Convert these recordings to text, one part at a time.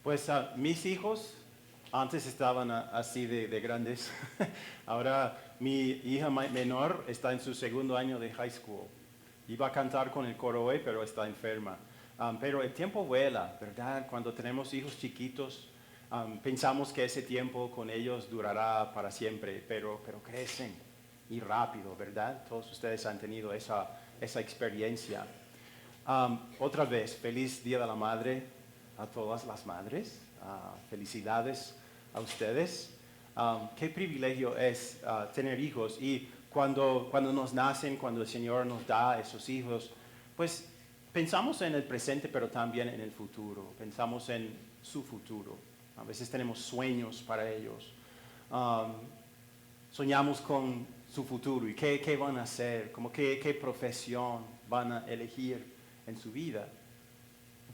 Pues mis hijos antes estaban así de grandes. Ahora mi hija menor está en su segundo año de high school. Iba a cantar con el coro hoy, pero está enferma. Pero el tiempo vuela, ¿verdad? Cuando tenemos hijos chiquitos, pensamos que ese tiempo con ellos durará para siempre, pero crecen y rápido, ¿verdad? Todos ustedes han tenido esa experiencia. Otra vez, feliz Día de la Madre a todas las madres. Felicidades a ustedes. Qué privilegio es tener hijos y cuando nos nacen, cuando el Señor nos da esos hijos, pues pensamos en el presente, pero también en el futuro. Pensamos en su futuro. A veces tenemos sueños para ellos. Soñamos con su futuro y qué van a hacer, como qué profesión van a elegir en su vida.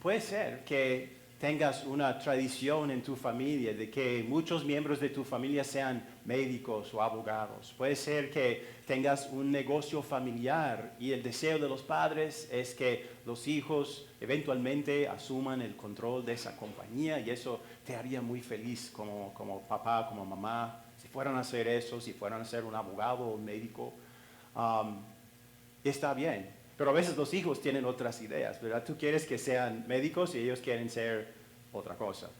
Puede ser que tengas una tradición en tu familia de que muchos miembros de tu familia sean médicos o abogados. Puede ser que tengas un negocio familiar y el deseo de los padres es que los hijos eventualmente asuman el control de esa compañía y eso te haría muy feliz como papá, como mamá. Si fueran a hacer eso, si fueran a ser un abogado o un médico, está bien. Pero a veces los hijos tienen otras ideas, ¿verdad? Tú quieres que sean médicos y ellos quieren ser otra cosa.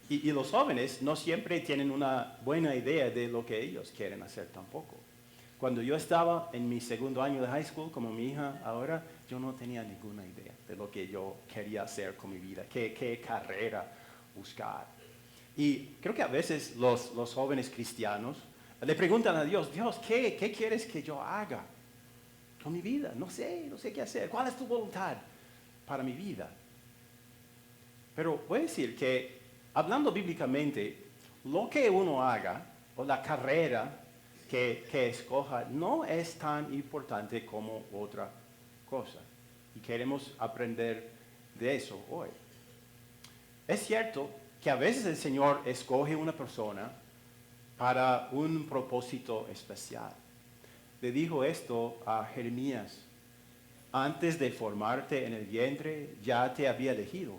Y los jóvenes no siempre tienen una buena idea de lo que ellos quieren hacer tampoco. Cuando yo estaba en mi segundo año de high school, como mi hija ahora, yo no tenía ninguna idea de lo que yo quería hacer con mi vida, qué carrera buscar. Y creo que a veces los jóvenes cristianos le preguntan a Dios, Dios, ¿qué quieres que yo haga con mi vida? No sé qué hacer. ¿Cuál es tu voluntad para mi vida? Pero voy a decir que, hablando bíblicamente, lo que uno haga o la carrera que escoja no es tan importante como otra cosa. Y queremos aprender de eso hoy. Es cierto que a veces el Señor escoge una persona para un propósito especial. Le dijo esto a Jeremías: antes de formarte en el vientre ya te había elegido.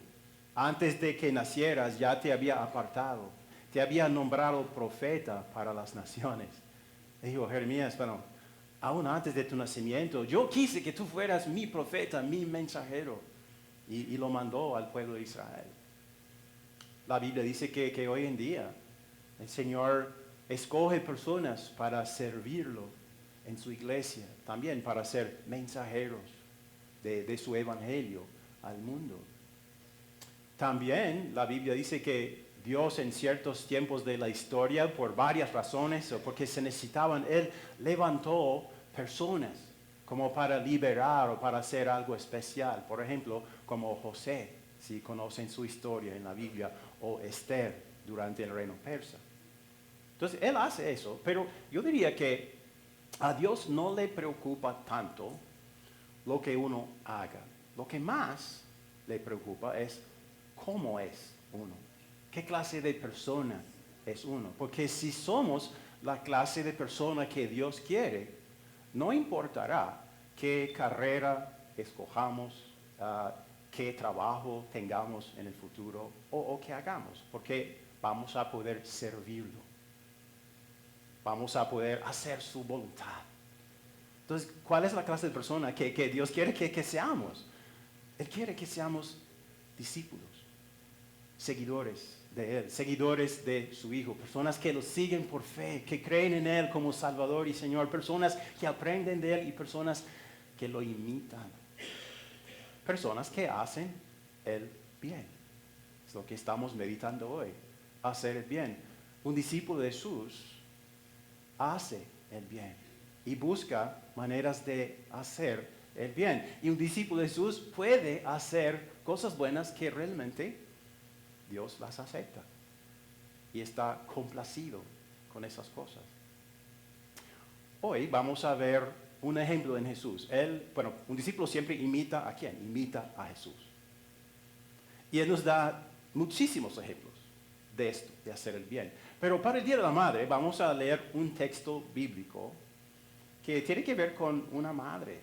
Antes de que nacieras ya te había apartado. Te había nombrado profeta para las naciones. Le dijo Jeremías, bueno, aún antes de tu nacimiento, yo quise que tú fueras mi profeta, mi mensajero. Y lo mandó al pueblo de Israel. La Biblia dice que hoy en día el Señor escoge personas para servirlo en su iglesia, también para ser mensajeros de su evangelio al mundo. También la Biblia dice que Dios en ciertos tiempos de la historia, por varias razones o porque se necesitaban, Él levantó personas como para liberar o para hacer algo especial. Por ejemplo, como José, si conocen su historia en la Biblia, o Esther durante el reino persa. Entonces, Él hace eso, pero yo diría que a Dios no le preocupa tanto lo que uno haga. Lo que más le preocupa es cómo es uno, qué clase de persona es uno. Porque si somos la clase de persona que Dios quiere, no importará qué carrera escojamos, qué trabajo tengamos en el futuro o qué hagamos, porque vamos a poder servirlo. Vamos a poder hacer su voluntad. Entonces, ¿cuál es la clase de persona que Dios quiere que seamos? Él quiere que seamos discípulos, seguidores de Él, seguidores de su Hijo, personas que lo siguen por fe, que creen en Él como Salvador y Señor, personas que aprenden de Él y personas que lo imitan, personas que hacen el bien. Es lo que estamos meditando hoy, hacer el bien. Un discípulo de Jesús hace el bien y busca maneras de hacer el bien. Y un discípulo de Jesús puede hacer cosas buenas que realmente Dios las acepta y está complacido con esas cosas. Hoy vamos a ver un ejemplo en Jesús. Un discípulo siempre imita ¿a quién? Imita a Jesús. Y Él nos da muchísimos ejemplos de esto, de hacer el bien. Pero para el Día de la Madre vamos a leer un texto bíblico que tiene que ver con una madre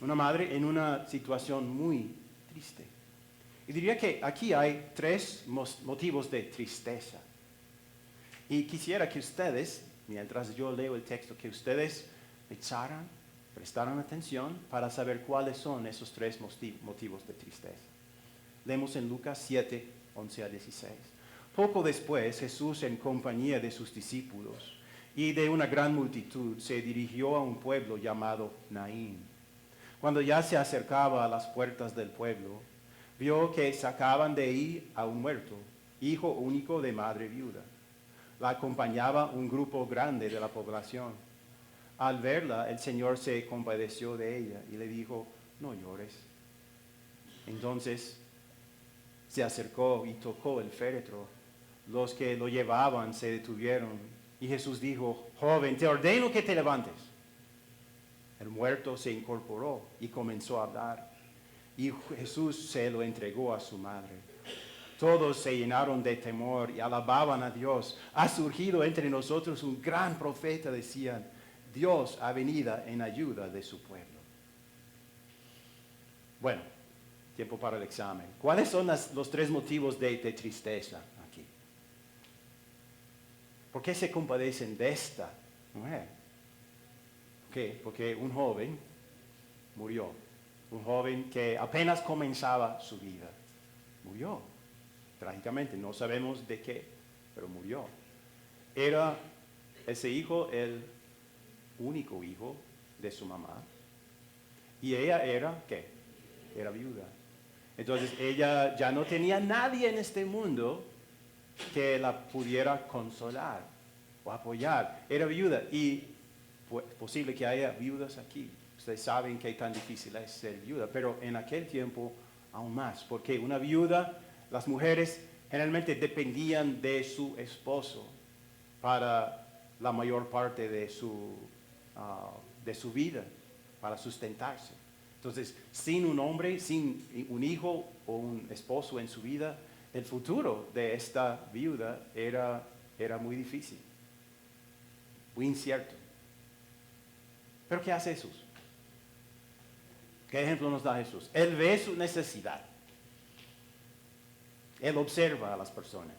en una situación muy triste. Y diría que aquí hay tres motivos de tristeza. Y quisiera que ustedes, mientras yo leo el texto, que ustedes prestaran atención para saber cuáles son esos tres motivos de tristeza. Leemos en Lucas 7, 11 a 16. Poco después, Jesús, en compañía de sus discípulos y de una gran multitud, se dirigió a un pueblo llamado Naín. Cuando ya se acercaba a las puertas del pueblo, vio que sacaban de ahí a un muerto, hijo único de madre viuda. La acompañaba un grupo grande de la población. Al verla, el Señor se compadeció de ella y le dijo, no llores. Entonces se acercó y tocó el féretro. Los que lo llevaban se detuvieron y Jesús dijo, joven, te ordeno que te levantes. El muerto se incorporó y comenzó a hablar. Y Jesús se lo entregó a su madre. Todos se llenaron de temor y alababan a Dios. Ha surgido entre nosotros un gran profeta, decían. Dios ha venido en ayuda de su pueblo. Bueno, tiempo para el examen. ¿Cuáles son los tres motivos de tristeza aquí? ¿Por qué se compadecen de esta mujer? ¿Qué? Porque un joven murió. Un joven que apenas comenzaba su vida. Murió. Trágicamente, no sabemos de qué, pero murió. Era ese hijo el único hijo de su mamá. Y ella era, ¿qué? Era viuda. Entonces ella ya no tenía nadie en este mundo que la pudiera consolar o apoyar. Era viuda y posible que haya viudas aquí. Ustedes saben qué tan difícil es ser viuda, pero en aquel tiempo aún más, porque una viuda, las mujeres generalmente dependían de su esposo para la mayor parte de su vida, para sustentarse. Entonces, sin un hombre, sin un hijo o un esposo en su vida, el futuro de esta viuda era muy difícil, muy incierto. ¿Pero qué hace Jesús? ¿Qué ejemplo nos da Jesús? Él ve su necesidad. Él observa a las personas.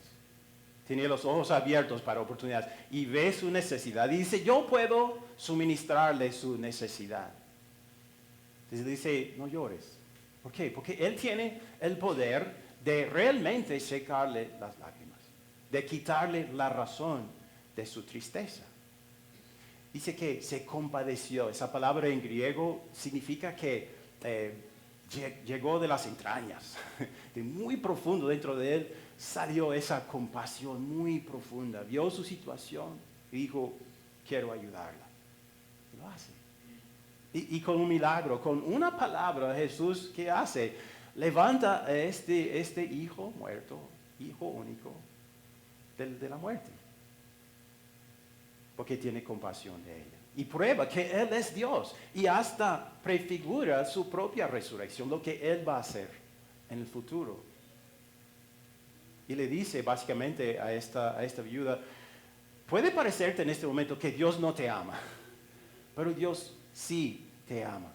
Tiene los ojos abiertos para oportunidades y ve su necesidad. Y dice, yo puedo suministrarle su necesidad. Entonces dice, no llores. ¿Por qué? Porque Él tiene el poder de realmente secarle las lágrimas, de quitarle la razón de su tristeza. Dice que se compadeció. Esa palabra en griego significa que llegó de las entrañas, de muy profundo dentro de él salió esa compasión muy profunda. Vio su situación y dijo, quiero ayudarla. Y lo hace. Y con un milagro, con una palabra, Jesús, ¿qué hace? Levanta a este hijo muerto, hijo único, de la muerte. Porque tiene compasión de ella. Y prueba que Él es Dios. Y hasta prefigura su propia resurrección, lo que Él va a hacer en el futuro. Y le dice básicamente a esta viuda, puede parecerte en este momento que Dios no te ama, pero Dios sí te ama.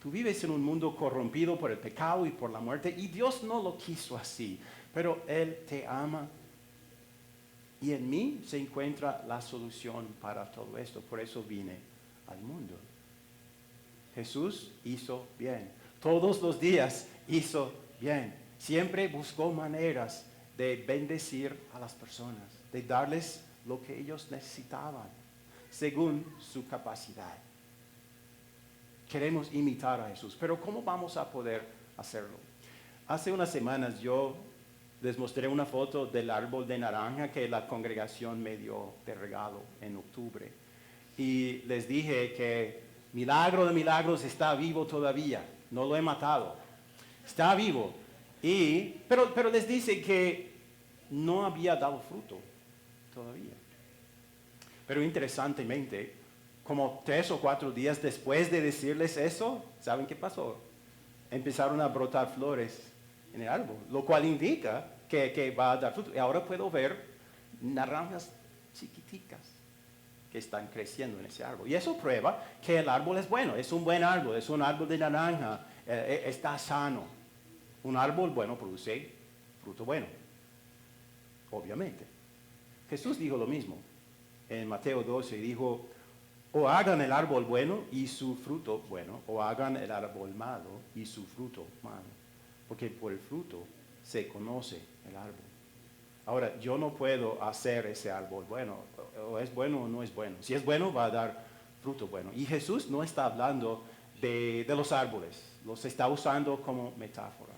Tú vives en un mundo corrompido por el pecado y por la muerte, y Dios no lo quiso así, pero Él te ama. Y en mí se encuentra la solución para todo esto. Por eso vine al mundo. Jesús hizo bien. Todos los días hizo bien. Siempre buscó maneras de bendecir a las personas, de darles lo que ellos necesitaban, según su capacidad. Queremos imitar a Jesús, pero ¿cómo vamos a poder hacerlo? Hace unas semanas yo les mostré una foto del árbol de naranja que la congregación me dio de regalo en octubre. Y les dije que milagro de milagros está vivo todavía. No lo he matado. Está vivo. Pero les dice que no había dado fruto todavía. Pero interesantemente, como 3 o 4 días después de decirles eso, ¿saben qué pasó? Empezaron a brotar flores en el árbol, lo cual indica que va a dar fruto. Y ahora puedo ver naranjas chiquiticas que están creciendo en ese árbol. Y eso prueba que el árbol es bueno, es un buen árbol, es un árbol de naranja, está sano. Un árbol bueno produce fruto bueno, obviamente. Jesús dijo lo mismo. En Mateo 12 dijo, o hagan el árbol bueno y su fruto bueno, o hagan el árbol malo y su fruto malo. Porque por el fruto se conoce el árbol. Ahora, yo no puedo hacer ese árbol bueno, o es bueno o no es bueno. Si es bueno, va a dar fruto bueno. Y Jesús no está hablando de los árboles, los está usando como metáfora.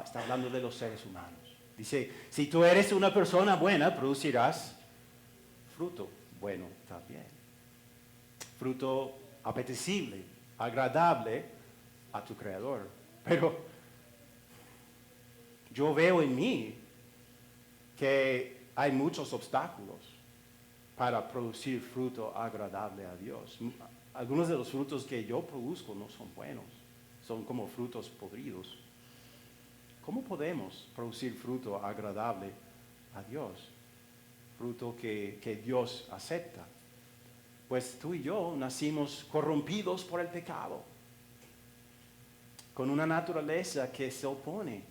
Está hablando de los seres humanos. Dice, si tú eres una persona buena, producirás fruto bueno también. Fruto apetecible, agradable a tu Creador. Pero yo veo en mí que hay muchos obstáculos para producir fruto agradable a Dios. Algunos de los frutos que yo produzco no son buenos, son como frutos podridos. ¿Cómo podemos producir fruto agradable a Dios? Fruto que Dios acepta. Pues tú y yo nacimos corrompidos por el pecado, con una naturaleza que se opone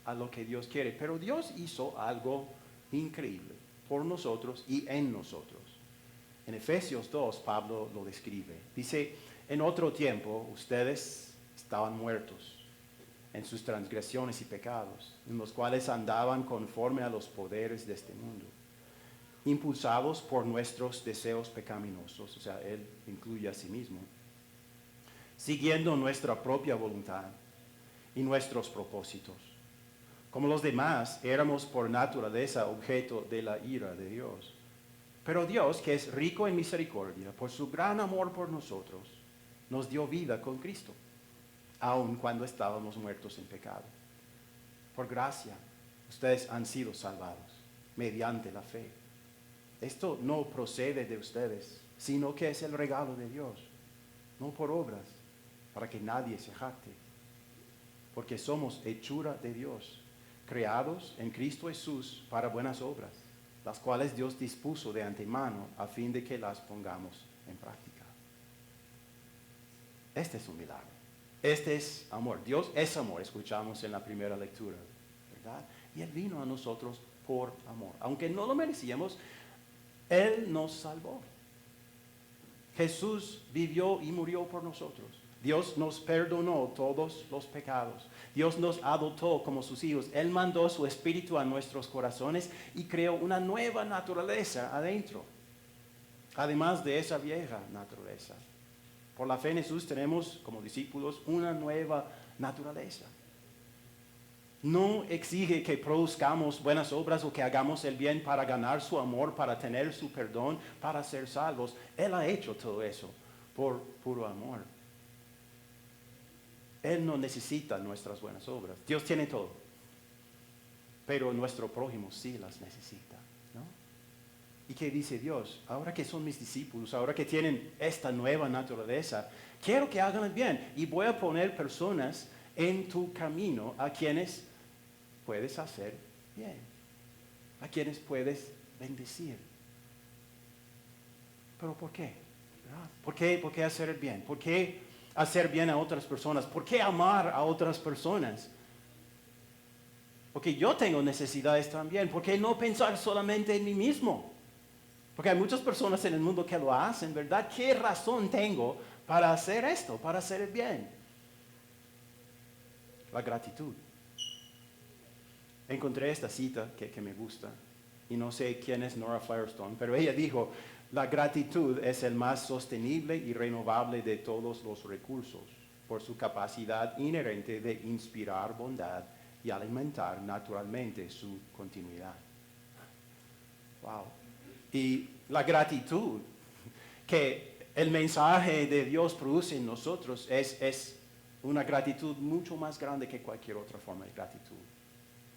a lo que Dios quiere. Pero Dios hizo algo increíble por nosotros y en nosotros. En Efesios 2, Pablo lo describe. Dice, en otro tiempo ustedes estaban muertos en sus transgresiones y pecados, en los cuales andaban conforme a los poderes de este mundo, impulsados por nuestros deseos pecaminosos, o sea, Él incluye a sí mismo, siguiendo nuestra propia voluntad y nuestros propósitos. Como los demás, éramos por naturaleza objeto de la ira de Dios. Pero Dios, que es rico en misericordia, por su gran amor por nosotros, nos dio vida con Cristo, aun cuando estábamos muertos en pecado. Por gracia, ustedes han sido salvados mediante la fe. Esto no procede de ustedes, sino que es el regalo de Dios, no por obras, para que nadie se jacte. Porque somos hechura de Dios, creados en Cristo Jesús para buenas obras, las cuales Dios dispuso de antemano a fin de que las pongamos en práctica. Este es un milagro. Este es amor. Dios es amor, escuchamos en la primera lectura, ¿verdad? Y Él vino a nosotros por amor. Aunque no lo merecíamos, Él nos salvó. Jesús vivió y murió por nosotros. Dios nos perdonó todos los pecados. Dios nos adoptó como sus hijos. Él mandó su espíritu a nuestros corazones y creó una nueva naturaleza adentro, además de esa vieja naturaleza. Por la fe en Jesús tenemos como discípulos una nueva naturaleza. No exige que produzcamos buenas obras o que hagamos el bien para ganar su amor, para tener su perdón, para ser salvos. Él ha hecho todo eso por puro amor. Él no necesita nuestras buenas obras. Dios tiene todo. Pero nuestro prójimo sí las necesita, ¿no? ¿Y qué dice Dios? Ahora que son mis discípulos, ahora que tienen esta nueva naturaleza, quiero que hagan el bien. Y voy a poner personas en tu camino a quienes puedes hacer bien, a quienes puedes bendecir. ¿Pero por qué? ¿Verdad? ¿Por qué hacer el bien? ¿Por qué hacer bien a otras personas? ¿Por qué amar a otras personas? Porque yo tengo necesidades también. ¿Por qué no pensar solamente en mí mismo? Porque hay muchas personas en el mundo que lo hacen, ¿verdad? ¿Qué razón tengo para hacer esto, para hacer el bien? La gratitud. Encontré esta cita que me gusta, y no sé quién es Nora Firestone, pero ella dijo, la gratitud es el más sostenible y renovable de todos los recursos, por su capacidad inherente de inspirar bondad y alimentar naturalmente su continuidad. Wow. Y la gratitud que el mensaje de Dios produce en nosotros es una gratitud mucho más grande que cualquier otra forma de gratitud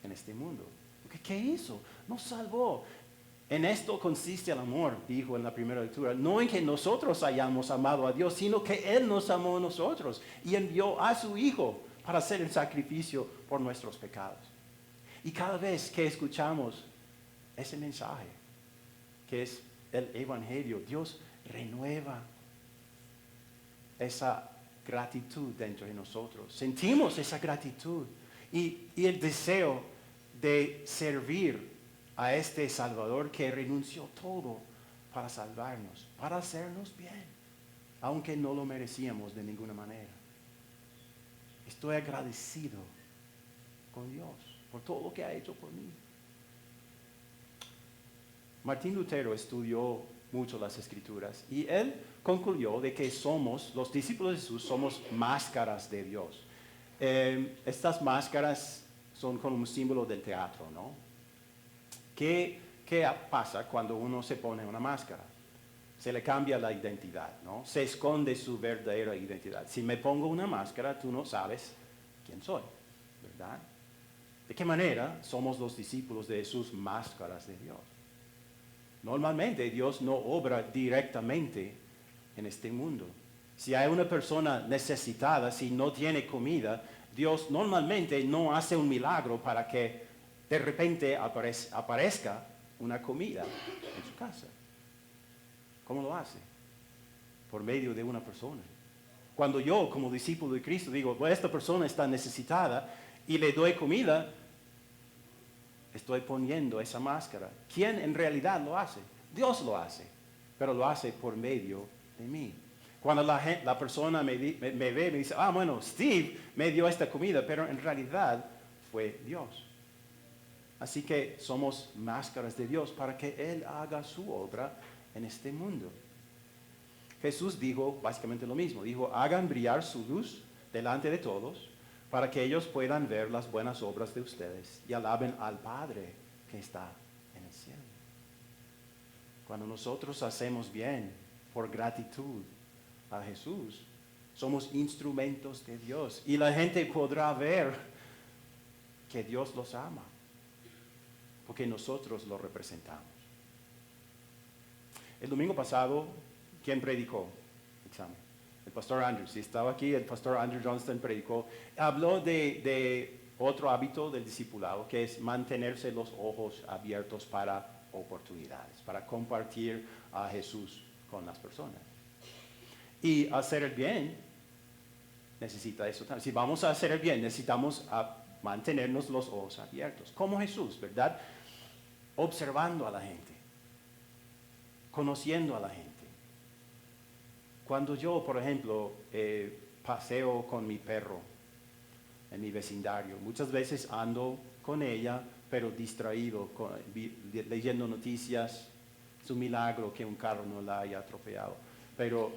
en este mundo. Porque ¿qué hizo? Nos salvó. En esto consiste el amor, dijo en la primera lectura, no en que nosotros hayamos amado a Dios, sino que Él nos amó a nosotros y envió a su Hijo para hacer el sacrificio por nuestros pecados. Y cada vez que escuchamos ese mensaje, que es el Evangelio, Dios renueva esa gratitud dentro de nosotros. Sentimos esa gratitud y el deseo de servir a este Salvador que renunció todo para salvarnos, para hacernos bien, aunque no lo merecíamos de ninguna manera. Estoy agradecido con Dios por todo lo que ha hecho por mí. Martín Lutero estudió mucho las Escrituras y él concluyó de que los discípulos de Jesús, somos máscaras de Dios. Estas máscaras son como un símbolo del teatro, ¿no? ¿Qué pasa cuando uno se pone una máscara? Se le cambia la identidad, ¿no? Se esconde su verdadera identidad. Si me pongo una máscara, tú no sabes quién soy, ¿verdad? ¿De qué manera somos los discípulos de Jesús máscaras de Dios? Normalmente Dios no obra directamente en este mundo. Si hay una persona necesitada, si no tiene comida, Dios normalmente no hace un milagro para que de repente aparezca una comida en su casa. ¿Cómo lo hace? Por medio de una persona. Cuando yo, como discípulo de Cristo, digo, bueno, esta persona está necesitada y le doy comida, estoy poniendo esa máscara. ¿Quién en realidad lo hace? Dios lo hace, pero lo hace por medio de mí. Cuando la persona me ve, me dice, bueno, Steve me dio esta comida, pero en realidad fue Dios. Así que somos máscaras de Dios para que Él haga su obra en este mundo. Jesús dijo básicamente lo mismo. Dijo, hagan brillar su luz delante de todos para que ellos puedan ver las buenas obras de ustedes y alaben al Padre que está en el cielo. Cuando nosotros hacemos bien por gratitud a Jesús, somos instrumentos de Dios y la gente podrá ver que Dios los ama porque nosotros lo representamos. El domingo pasado, ¿quién predicó? Examen. El pastor Andrew. Si estaba aquí, el pastor Andrew Johnston predicó. Habló de otro hábito del discipulado, que es mantenerse los ojos abiertos para oportunidades, para compartir a Jesús con las personas. Y hacer el bien necesita eso también. Si vamos a hacer el bien, necesitamos mantenernos los ojos abiertos, como Jesús, ¿verdad? Observando a la gente, conociendo a la gente. Cuando yo, por ejemplo, paseo con mi perro en mi vecindario, muchas veces ando con ella, pero distraído, leyendo noticias. Es un milagro que un carro no la haya atropellado, pero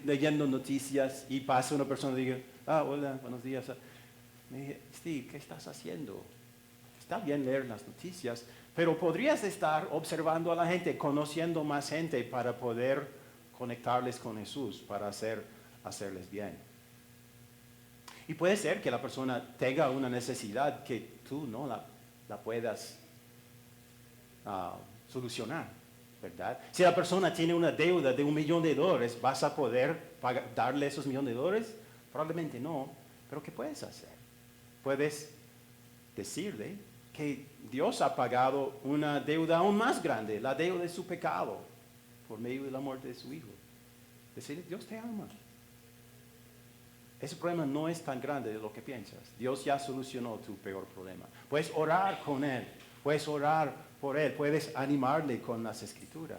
leyendo noticias y pasa una persona y dice, hola, buenos días. Me dije, Steve, ¿qué estás haciendo? Está bien leer las noticias, pero podrías estar observando a la gente, conociendo más gente para poder conectarles con Jesús, para hacerles bien. Y puede ser que la persona tenga una necesidad que tú no la puedas solucionar, ¿verdad? Si la persona tiene una deuda de $1 millón, ¿vas a poder darle esos $1 millón? Probablemente no, pero ¿qué puedes hacer? Puedes decirle que Dios ha pagado una deuda aún más grande, la deuda de su pecado, por medio de la muerte de su Hijo. Decirle, Dios te ama. Ese problema no es tan grande de lo que piensas. Dios ya solucionó tu peor problema. Puedes orar con Él, puedes orar por Él, puedes animarle con las Escrituras.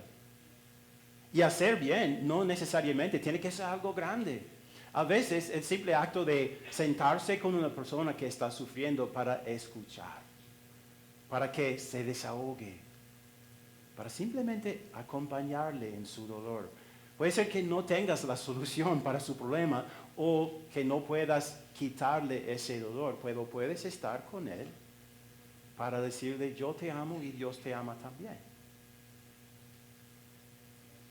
Y hacer bien no necesariamente tiene que ser algo grande. A veces el simple acto de sentarse con una persona que está sufriendo para escuchar, para que se desahogue, para simplemente acompañarle en su dolor. Puede ser que no tengas la solución para su problema o que no puedas quitarle ese dolor, pero puedes estar con él para decirle, yo te amo y Dios te ama también.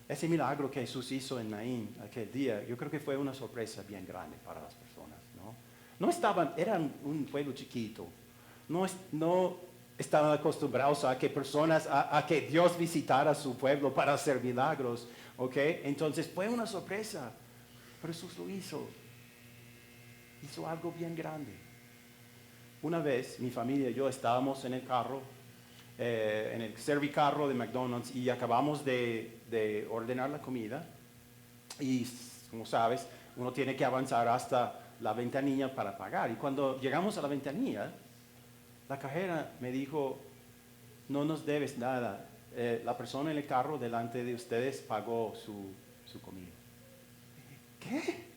Ese milagro que Jesús hizo en Naín aquel día, yo creo que fue una sorpresa bien grande para las personas, ¿no? Eran un pueblo chiquito, no estaban acostumbrados a que a que Dios visitara su pueblo para hacer milagros, ¿ok? Entonces fue una sorpresa, pero Jesús lo hizo algo bien grande. Una vez mi familia y yo estábamos en el carro, en el servicarro de McDonald's y acabamos de ordenar la comida y como sabes, uno tiene que avanzar hasta la ventanilla para pagar. Y cuando llegamos a la ventanilla, la cajera me dijo, no nos debes nada. La persona en el carro delante de ustedes pagó su comida. ¿Qué?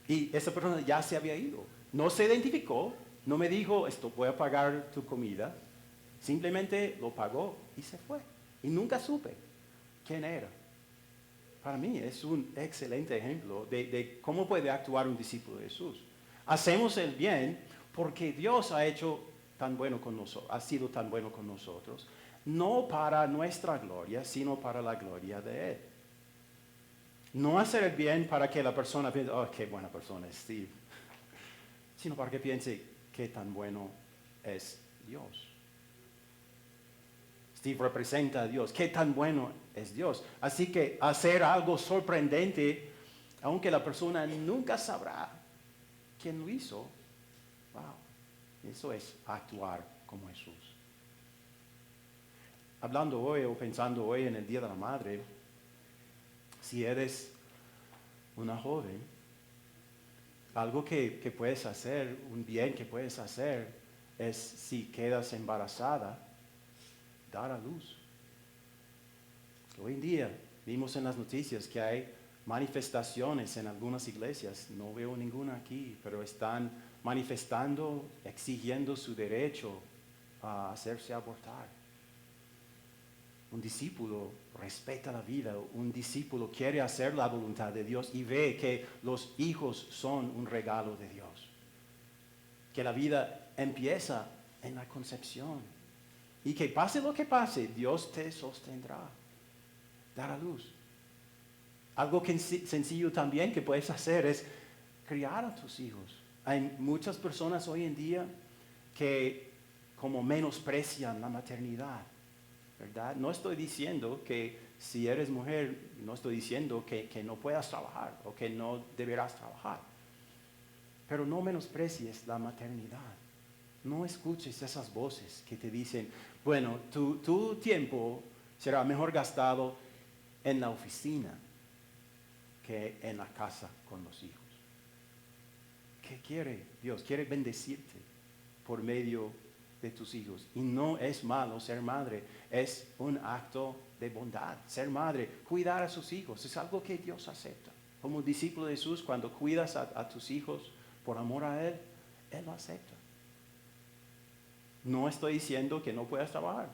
Y esa persona ya se había ido. No se identificó, no me dijo, esto voy a pagar tu comida. Simplemente lo pagó y se fue. Y nunca supe quién era. Para mí es un excelente ejemplo de cómo puede actuar un discípulo de Jesús. Hacemos el bien porque Dios ha hecho tan bueno con nosotros, ha sido tan bueno con nosotros, no para nuestra gloria, sino para la gloria de Él. No hacer el bien para que la persona piense, oh, qué buena persona es Steve, sino para que piense qué tan bueno es Dios. Steve representa a Dios, qué tan bueno es Dios. Así que hacer algo sorprendente, aunque la persona nunca sabrá quién lo hizo, wow, eso es actuar como Jesús. Hablando hoy o pensando hoy en el Día de la Madre, si eres una joven, algo que puedes hacer, un bien que puedes hacer, es si quedas embarazada, dar a luz. Hoy en día vimos en las noticias que hay manifestaciones en algunas iglesias, no veo ninguna aquí, pero están manifestando, exigiendo su derecho a hacerse abortar. Un discípulo respeta la vida, un discípulo quiere hacer la voluntad de Dios y ve que los hijos son un regalo de Dios, que la vida empieza en la concepción y que pase lo que pase, Dios te sostendrá. Dar a luz. Algo sencillo también que puedes hacer es criar a tus hijos. Hay muchas personas hoy en día que como menosprecian la maternidad, ¿verdad? No estoy diciendo que si eres mujer, no estoy diciendo que no puedas trabajar o que no deberás trabajar. Pero no menosprecies la maternidad. No escuches esas voces que te dicen, bueno, tu tiempo será mejor gastado en la oficina que en la casa con los hijos. ¿Qué quiere Dios? Quiere bendecirte por medio de tus hijos. Y no es malo ser madre, es un acto de bondad. Ser madre, cuidar a sus hijos, es algo que Dios acepta. Como discípulo de Jesús, cuando cuidas a tus hijos por amor a Él, Él lo acepta. No estoy diciendo que no puedas trabajar,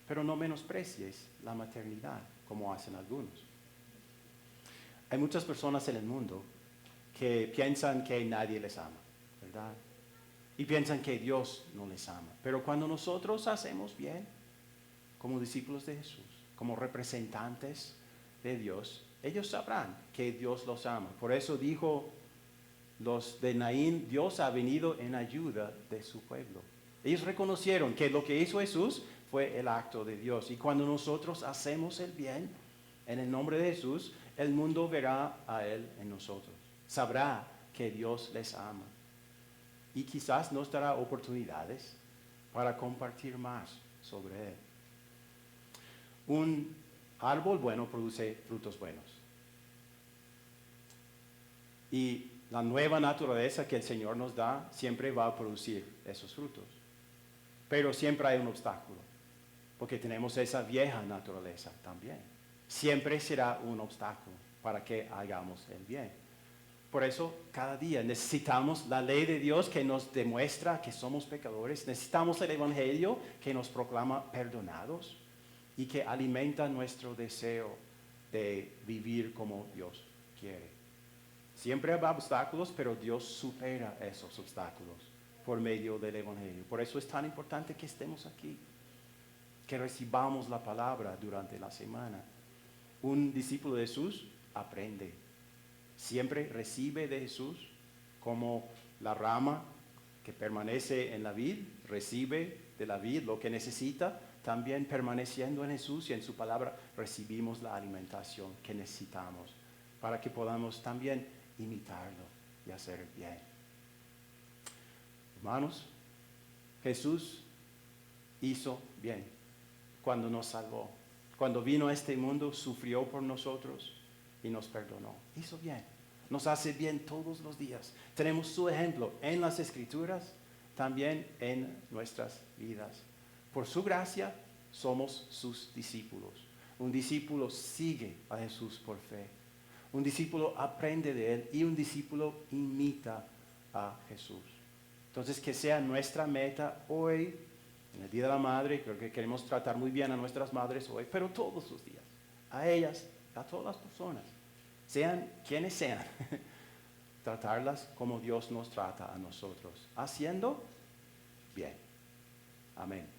pero no menosprecies la maternidad como hacen algunos. Hay muchas personas en el mundo que piensan que nadie les ama, ¿verdad? Y piensan que Dios no les ama. Pero cuando nosotros hacemos bien, como discípulos de Jesús, como representantes de Dios, ellos sabrán que Dios los ama. Por eso dijo los de Naín, Dios ha venido en ayuda de su pueblo. Ellos reconocieron que lo que hizo Jesús fue el acto de Dios. Y cuando nosotros hacemos el bien en el nombre de Jesús, el mundo verá a Él en nosotros. Sabrá que Dios les ama. Y quizás nos dará oportunidades para compartir más sobre Él. Un árbol bueno produce frutos buenos. Y la nueva naturaleza que el Señor nos da siempre va a producir esos frutos. Pero siempre hay un obstáculo, porque tenemos esa vieja naturaleza también. Siempre será un obstáculo para que hagamos el bien. Por eso, cada día necesitamos la ley de Dios que nos demuestra que somos pecadores. Necesitamos el Evangelio que nos proclama perdonados y que alimenta nuestro deseo de vivir como Dios quiere. Siempre habrá obstáculos, pero Dios supera esos obstáculos por medio del Evangelio. Por eso es tan importante que estemos aquí, que recibamos la palabra durante la semana. Un discípulo de Jesús aprende. Siempre recibe de Jesús como la rama que permanece en la vid, recibe de la vid lo que necesita. También permaneciendo en Jesús y en su palabra recibimos la alimentación que necesitamos para que podamos también imitarlo y hacer el bien. Hermanos, Jesús hizo bien cuando nos salvó. Cuando vino a este mundo, sufrió por nosotros y nos perdonó. Hizo bien. nos hace bien todos los días. Tenemos su ejemplo en las Escrituras, también en nuestras vidas. Por su gracia somos sus discípulos. Un discípulo sigue a Jesús por fe. Un discípulo aprende de Él y un discípulo imita a Jesús. Entonces, que sea nuestra meta hoy, en el Día de la Madre. Creo que queremos tratar muy bien a nuestras madres hoy, pero todos los días, a ellas, a todas las personas, sean quienes sean, tratarlas como Dios nos trata a nosotros, haciendo bien. Amén.